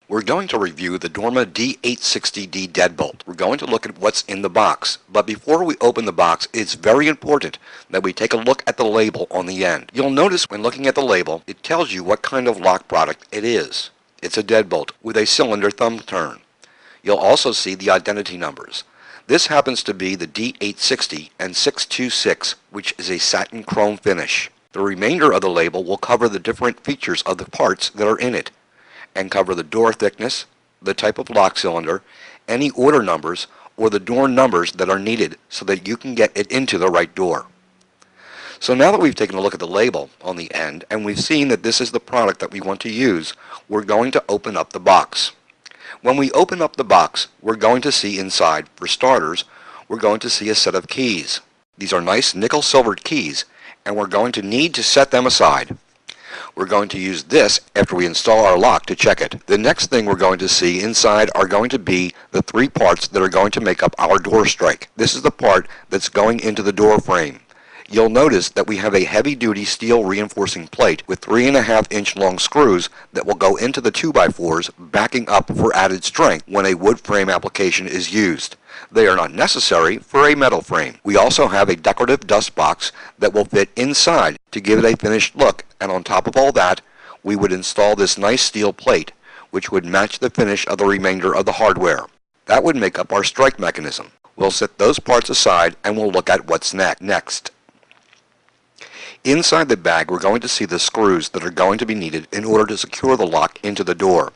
We're going to review the DORMA D860D deadbolt. We're going to look at what's in the box, but before we open the box, it's very important that we take a look at the label on the end. You'll notice when looking at the label, it tells you what kind of lock product it is. It's a deadbolt with a cylinder thumb turn. You'll also see the identity numbers. This happens to be the D860 and 626, which is a satin chrome finish. The remainder of the label will cover the different features of the parts that are in it, and cover the door thickness, the type of lock cylinder, any order numbers, or the door numbers that are needed so that you can get it into the right door. So now that we've taken a look at the label on the end and we've seen that this is the product that we want to use, we're going to open up the box. When we open up the box, we're going to see inside, for starters, we're going to see a set of keys. These are nice nickel-silvered keys, and we're going to need to set them aside. We're going to use this after we install our lock to check it. The next thing we're going to see inside are going to be the three parts that are going to make up our door strike. This is the part that's going into the door frame. You'll notice that we have a heavy-duty steel reinforcing plate with 3.5-inch long screws that will go into the 2x4s, backing up for added strength when a wood frame application is used. They are not necessary for a metal frame. We also have a decorative dust box that will fit inside to give it a finished look, and on top of all that, we would install this nice steel plate, which would match the finish of the remainder of the hardware. That would make up our strike mechanism. We'll set those parts aside and we'll look at what's next. Inside the bag, we're going to see the screws that are going to be needed in order to secure the lock into the door.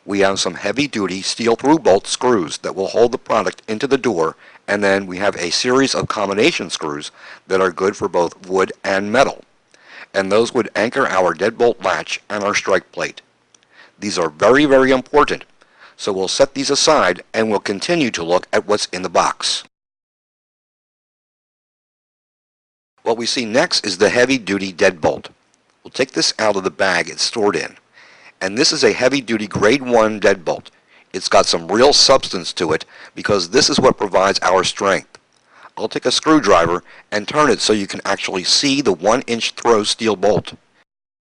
We have some heavy-duty steel through-bolt screws that will hold the product into the door, and then we have a series of combination screws that are good for both wood and metal, and those would anchor our deadbolt latch and our strike plate. These are very, very important, so we'll set these aside and we'll continue to look at what's in the box. What we see next is the heavy-duty deadbolt. We'll take this out of the bag it's stored in. And this is a heavy-duty grade 1 deadbolt. It's got some real substance to it because this is what provides our strength. I'll take a screwdriver and turn it so you can actually see the 1-inch throw steel bolt.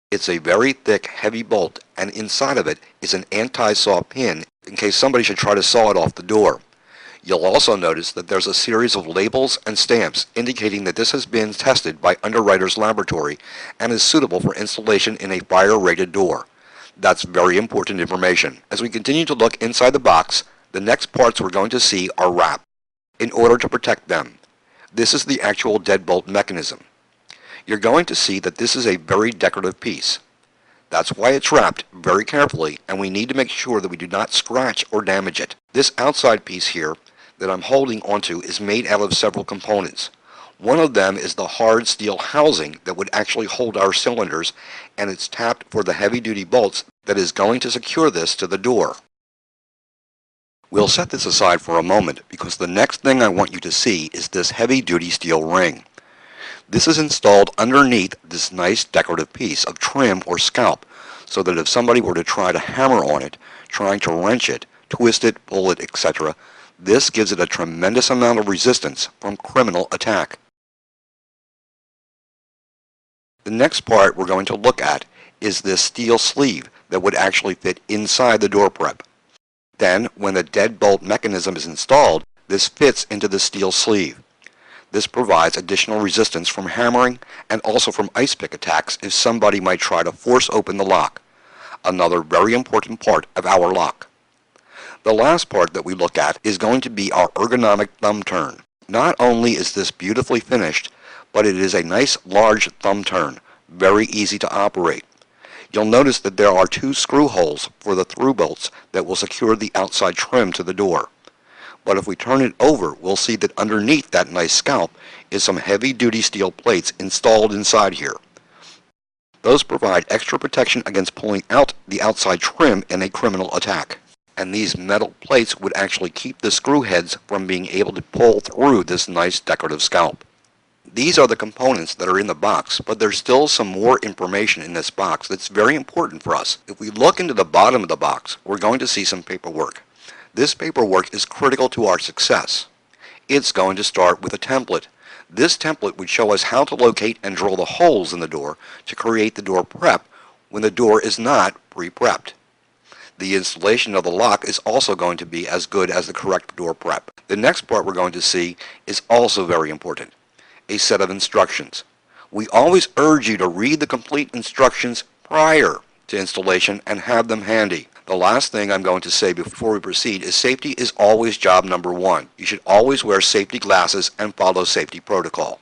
It's a very thick, heavy bolt, and inside of it is an anti-saw pin in case somebody should try to saw it off the door. You'll also notice that there's a series of labels and stamps indicating that this has been tested by Underwriter's Laboratory and is suitable for installation in a fire-rated door. That's very important information. As we continue to look inside the box, the next parts we're going to see are wrapped in order to protect them. This is the actual deadbolt mechanism. You're going to see that this is a very decorative piece. That's why it's wrapped very carefully, and we need to make sure that we do not scratch or damage it. This outside piece here that I'm holding onto is made out of several components. One of them is the hard steel housing that would actually hold our cylinders, and it's tapped for the heavy-duty bolts that is going to secure this to the door. We'll set this aside for a moment because the next thing I want you to see is this heavy-duty steel ring. This is installed underneath this nice decorative piece of trim or scalp so that if somebody were to try to hammer on it, trying to wrench it, twist it, pull it, etc., this gives it a tremendous amount of resistance from criminal attack. The next part we're going to look at is this steel sleeve that would actually fit inside the door prep. Then, when the deadbolt mechanism is installed, this fits into the steel sleeve. This provides additional resistance from hammering and also from ice pick attacks if somebody might try to force open the lock. Another very important part of our lock. The last part that we look at is going to be our ergonomic thumb turn. Not only is this beautifully finished, but it is a nice large thumb turn, very easy to operate. You'll notice that there are 2 screw holes for the through bolts that will secure the outside trim to the door. But if we turn it over, we'll see that underneath that nice scalp is some heavy-duty steel plates installed inside here. Those provide extra protection against pulling out the outside trim in a criminal attack. And these metal plates would actually keep the screw heads from being able to pull through this nice decorative scalp. These are the components that are in the box, but there's still some more information in this box that's very important for us. If we look into the bottom of the box, we're going to see some paperwork. This paperwork is critical to our success. It's going to start with a template. This template would show us how to locate and drill the holes in the door to create the door prep when the door is not pre-prepped. The installation of the lock is also going to be as good as the correct door prep. The next part we're going to see is also very important, a set of instructions. We always urge you to read the complete instructions prior to installation and have them handy. The last thing I'm going to say before we proceed is safety is always job number one. You should always wear safety glasses and follow safety protocol.